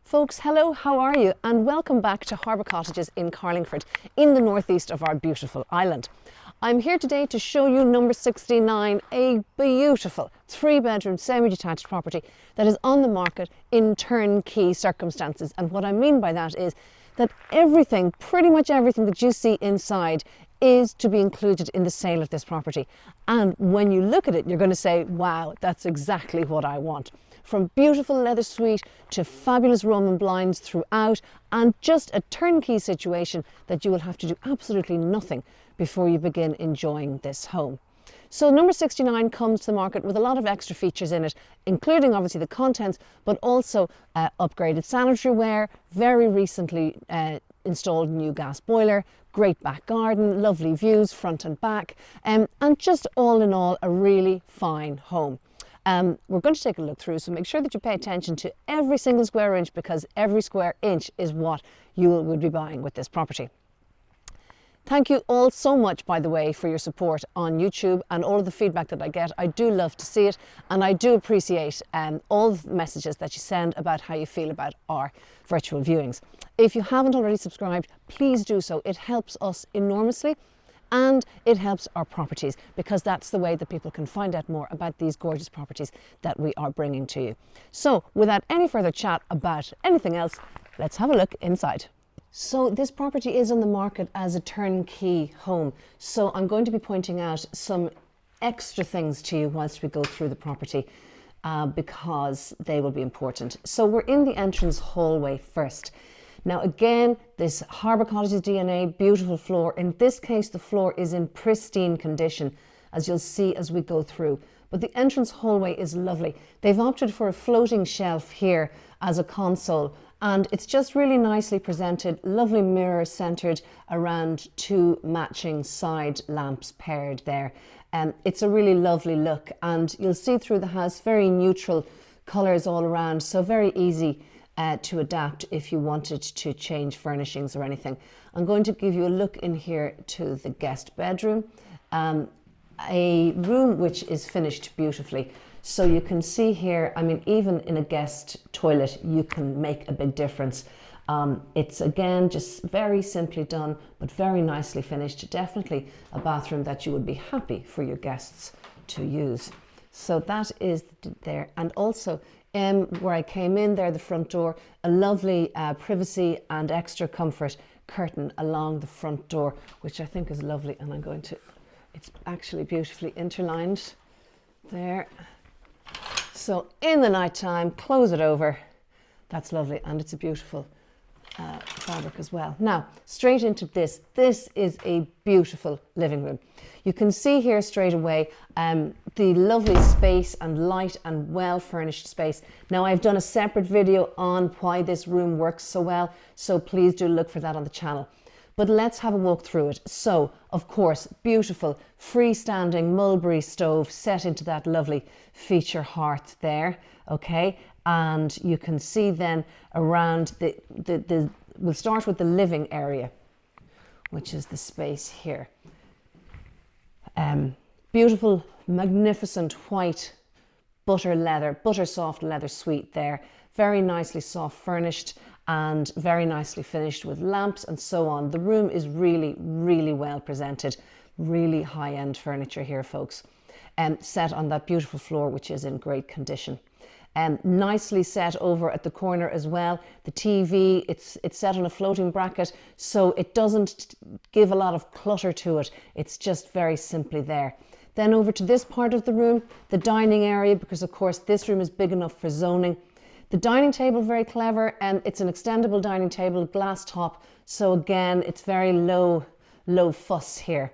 Folks, hello, how are you? And welcome back to Harbour Cottages in Carlingford, in the northeast of our beautiful island. I'm here today to show you number 69, a beautiful 3-bedroom semi-detached property that is on the market in turnkey circumstances. And what I mean by that is that everything, pretty much everything that you see inside is to be included in the sale of this property. And when you look at it, you're going to say, wow, that's exactly what I want. From beautiful leather suite to fabulous Roman blinds throughout, and just a turnkey situation that you will have to do absolutely nothing before you begin enjoying this home. So number 69 comes to the market with a lot of extra features in it, including obviously the contents, but also upgraded sanitary ware, very recently installed new gas boiler, great back garden, lovely views front and back, and just all in all a really fine home. We're going to take a look through, so make sure that you pay attention to every single square inch, because every square inch is what you would be buying with this property. Thank you all so much, by the way, for your support on YouTube and all of the feedback that I get. I do love to see it, and I do appreciate all the messages that you send about how you feel about our virtual viewings. If you haven't already subscribed, please do so. It helps us enormously. And it helps our properties, because that's the way that people can find out more about these gorgeous properties that we are bringing to you. So without any further chat about anything else, let's have a look inside. So this property is on the market as a turnkey home. So I'm going to be pointing out some extra things to you whilst we go through the property, because they will be important. So we're in the entrance hallway first. Now again, this Harbour Cottages DNA, beautiful floor. In this case, the floor is in pristine condition, as you'll see as we go through. But the entrance hallway is lovely. They've opted for a floating shelf here as a console, and it's just really nicely presented. Lovely mirror centered around 2 matching side lamps paired there. It's a really lovely look, and you'll see through the house very neutral colors all around, so very easy to adapt if you wanted to change furnishings or anything. I'm going to give you a look in here to the guest bedroom, a room which is finished beautifully. So you can see here, I mean, even in a guest toilet, you can make a big difference. It's again, just very simply done, but very nicely finished. Definitely a bathroom that you would be happy for your guests to use. So that is there. And also, where I came in there, the front door, a lovely privacy and extra comfort curtain along the front door, which I think is lovely. And I'm going to, it's actually beautifully interlined there. So in the night time, close it over. That's lovely. And it's a beautiful fabric as well. Now, straight into this. This is a beautiful living room. You can see here straight away the lovely space and light and well furnished space. Now, I've done a separate video on why this room works so well, so please do look for that on the channel. But let's have a walk through it. So, of course, beautiful freestanding mulberry stove set into that lovely feature hearth there, okay? And you can see then around we'll start with the living area, which is the space here. Beautiful, magnificent white butter soft leather suite there. Very nicely soft furnished and very nicely finished with lamps and so on. The room is really, really well presented. Really high-end furniture here, folks. Set on that beautiful floor, which is in great condition. Nicely set over at the corner as well. The TV, it's set on a floating bracket, so it doesn't give a lot of clutter to it. It's just very simply there. Then over to this part of the room, the dining area, because of course this room is big enough for zoning. The dining table, very clever, and it's an extendable dining table, glass top. So again, it's very low fuss here.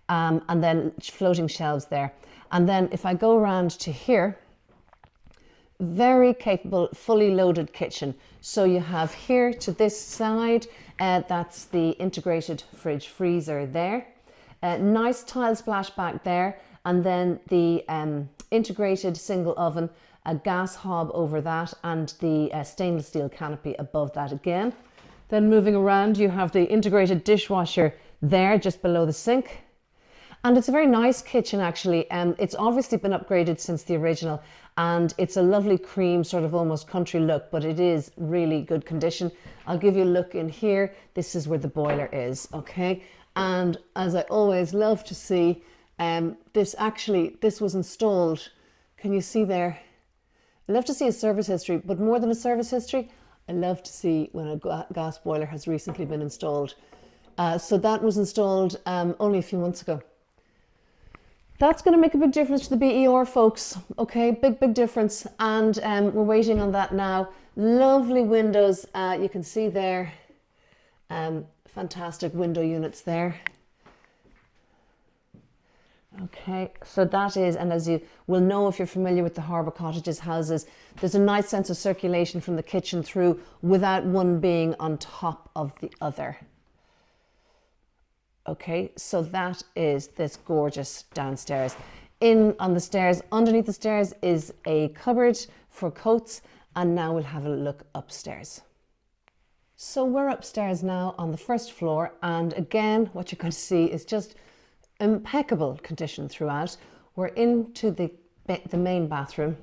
And then floating shelves there. And then if I go around to here, very capable, fully loaded kitchen. So you have here to this side, that's the integrated fridge freezer there. Nice tile splashback there. And then the integrated single oven, a gas hob over that, and the stainless steel canopy above that again. Then moving around, you have the integrated dishwasher there just below the sink. And it's a very nice kitchen actually. It's obviously been upgraded since the original, and it's a lovely cream, sort of almost country look, but it is really good condition. I'll give you a look in here. This is where the boiler is, okay? And as I always love to see, this was installed. Can you see there? I love to see a service history, but more than a service history, I love to see when a gas boiler has recently been installed. So that was installed only a few months ago. That's going to make a big difference to the BER, folks. Okay, big difference. And we're waiting on that now. Lovely windows. You can see there. Fantastic window units there. Okay, so that is, and as you will know if you're familiar with the Harbour Cottages houses, there's a nice sense of circulation from the kitchen through without one being on top of the other. Okay, so that is this gorgeous downstairs. On the stairs, underneath the stairs is a cupboard for coats, and now we'll have a look upstairs. So we're upstairs now on the first floor, and again, what you're going to see is just impeccable condition throughout. We're into the main bathroom.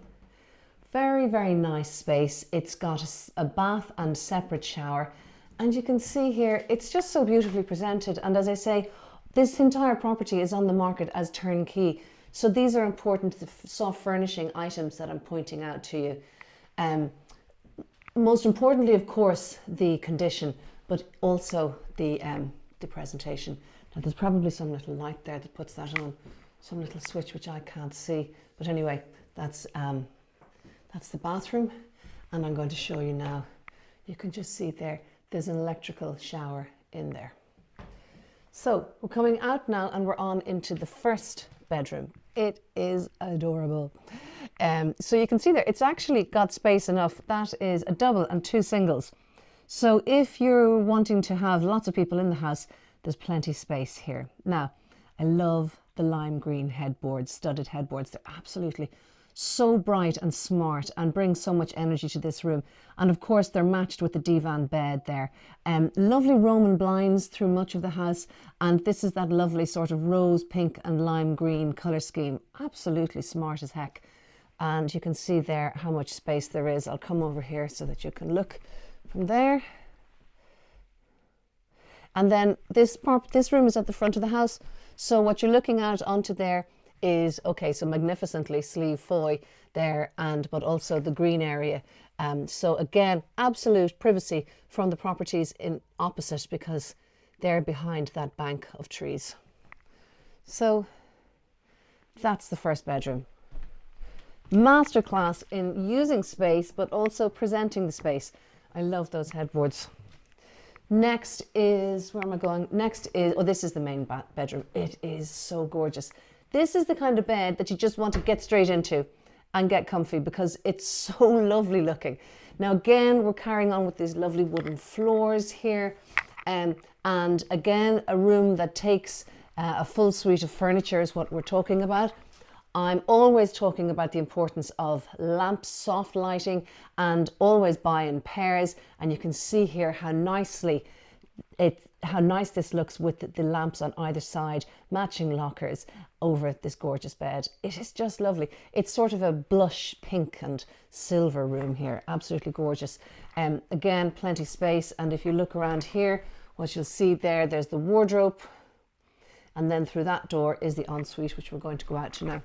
Very nice space. It's got a bath and separate shower, and you can see here it's just so beautifully presented. And as I say, this entire property is on the market as turnkey, so these are important soft furnishing items that I'm pointing out to you. Most importantly, of course, the condition, but also the presentation. Now there's probably some little light there that puts that on, some little switch which I can't see. But anyway, that's the bathroom, and I'm going to show you now. You can just see there's an electrical shower in there. So we're coming out now, and we're on into the first bedroom. It is adorable. So you can see there, it's actually got space enough. That is a double and 2 singles. So if you're wanting to have lots of people in the house, there's plenty space here. Now, I love the lime green headboards, studded headboards. They're absolutely so bright and smart and bring so much energy to this room. And of course, they're matched with the divan bed there. Lovely Roman blinds through much of the house. And this is that lovely sort of rose pink and lime green colour scheme. Absolutely smart as heck. And you can see there how much space there is. I'll come over here so that you can look from there. And then this room is at the front of the house. So what you're looking at onto there is, okay, so magnificently sleeve foy there, but also the green area. So again, absolute privacy from the properties in opposite, because they're behind that bank of trees. So that's the first bedroom. Masterclass in using space, but also presenting the space. I love those headboards. Next is, where am I going? Next is, oh, this is the main bedroom. It is so gorgeous. This is the kind of bed that you just want to get straight into and get comfy, because it's so lovely looking. Now again, we're carrying on with these lovely wooden floors here. And again, a room that takes a full suite of furniture is what we're talking about. I'm always talking about the importance of lamps, soft lighting, and always buy in pairs. And you can see here how nice this looks with the lamps on either side, matching lockers over this gorgeous bed. It is just lovely. It's sort of a blush pink and silver room here. Absolutely gorgeous. Again, plenty space. And if you look around here, what you'll see there's the wardrobe. And then through that door is the ensuite, which we're going to go out to now.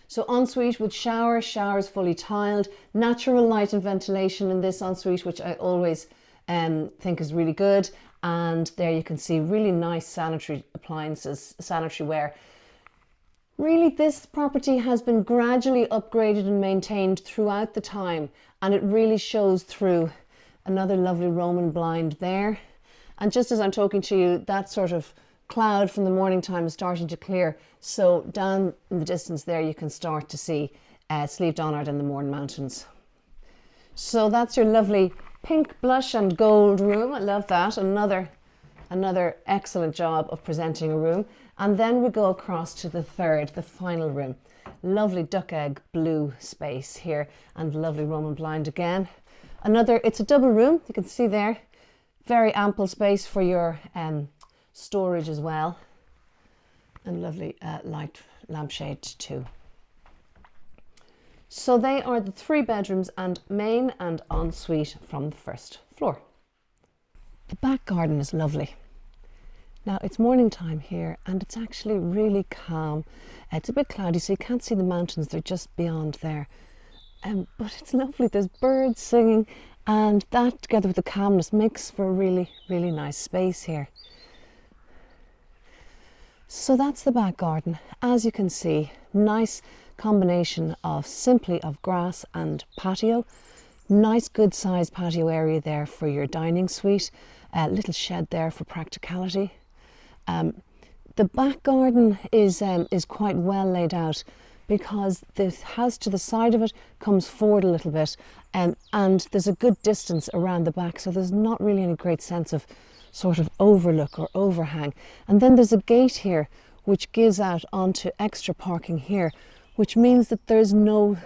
So ensuite with showers fully tiled, natural light and ventilation in this ensuite, which I always think is really good. And there you can see really nice sanitary appliances, sanitary ware. Really, this property has been gradually upgraded and maintained throughout the time, and it really shows through. Another lovely Roman blind there. And just as I'm talking to you, that sort of cloud from the morning time is starting to clear. So down in the distance there, you can start to see Slieve Donard and the Mourne Mountains. So that's your lovely pink, blush and gold room. I love that. Another excellent job of presenting a room. And then we go across to the final room. Lovely duck egg blue space here, and lovely Roman blind again. It's a double room. You can see there, very ample space for your storage as well. and lovely light lampshade too. So they are the 3 bedrooms and main and ensuite from the first floor. The back garden is lovely. Now it's morning time here and it's actually really calm. It's a bit cloudy so you can't see the mountains, they're just beyond there. But it's lovely, there's birds singing, and that together with the calmness makes for a really, really nice space here. So that's the back garden. As you can see, nice combination of simply of grass and patio. Nice good sized patio area there for your dining suite. A little shed there for practicality. The back garden is quite well laid out because the house to the side of it comes forward a little bit, and there's a good distance around the back, so there's not really any great sense of sort of overlook or overhang. And then there's a gate here which gives out onto extra parking here, which means that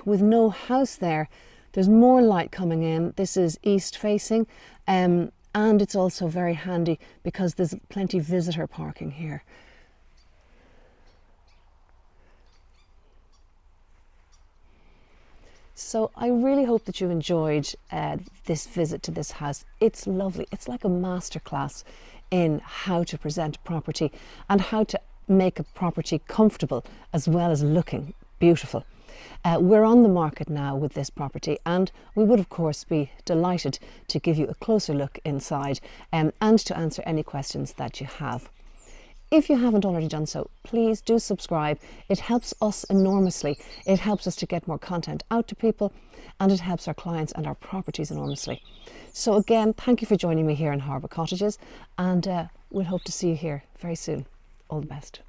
with no house there, there's more light coming in. This is east facing, and it's also very handy because there's plenty of visitor parking here. So I really hope that you enjoyed this visit to this house. It's lovely. It's like a masterclass in how to present a property and how to make a property comfortable as well as looking beautiful. We're on the market now with this property, and we would of course be delighted to give you a closer look inside and to answer any questions that you have. If you haven't already done so, please do subscribe. It helps us enormously. It helps us to get more content out to people, and it helps our clients and our properties enormously. So again, thank you for joining me here in Harbour Cottages, and we'll hope to see you here very soon. All the best.